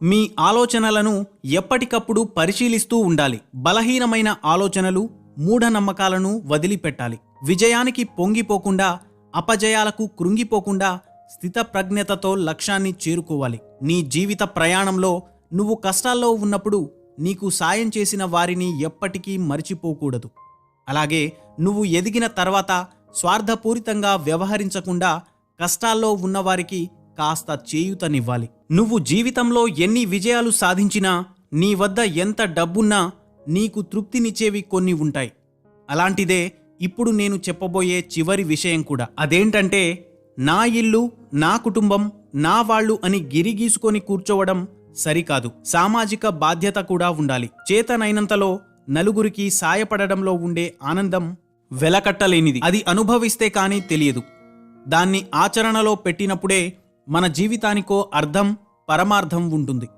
మీ ఆలోచనలను ఎప్పటికప్పుడు పరిశీలిస్తూ ఉండాలి. బలహీనమైన ఆలోచనలు, మూఢనమ్మకాలను వదిలిపెట్టాలి. విజయానికి పొంగిపోకుండా, అపజయాలకు కృంగిపోకుండా స్థితప్రజ్ఞతతో లక్ష్యాన్ని చేరుకోవాలి. నీ జీవిత ప్రయాణంలో నువ్వు కష్టాల్లో ఉన్నప్పుడు నీకు సాయం చేసిన వారిని ఎప్పటికీ మర్చిపోకూడదు. అలాగే నువ్వు ఎదిగిన తర్వాత స్వార్థపూరితంగా వ్యవహరించకుండా కష్టాల్లో ఉన్నవారికి కాస్త చేయూతనివ్వాలి. నువ్వు జీవితంలో ఎన్ని విజయాలు సాధించినా, నీ వద్ద ఎంత డబ్బున్నా నీకు తృప్తినిచ్చేవి కొన్ని ఉంటాయి. అలాంటిదే ఇప్పుడు నేను చెప్పబోయే చివరి విషయం కూడా. అదేంటంటే, నా ఇల్లు, నా కుటుంబం, నా వాళ్ళు అని గిరిగీసుకొని కూర్చోవడం సరికాదు. సామాజిక బాధ్యత కూడా ఉండాలి. చేతనైనంతలో నలుగురికి సాయపడడంలో ఉండే ఆనందం వెలకట్టలేనిది. అది అనుభవిస్తే కానీ తెలియదు. దాన్ని ఆచరణలో పెట్టినప్పుడే మన జీవితానికో అర్థం, పరమార్థం ఉంటుంది.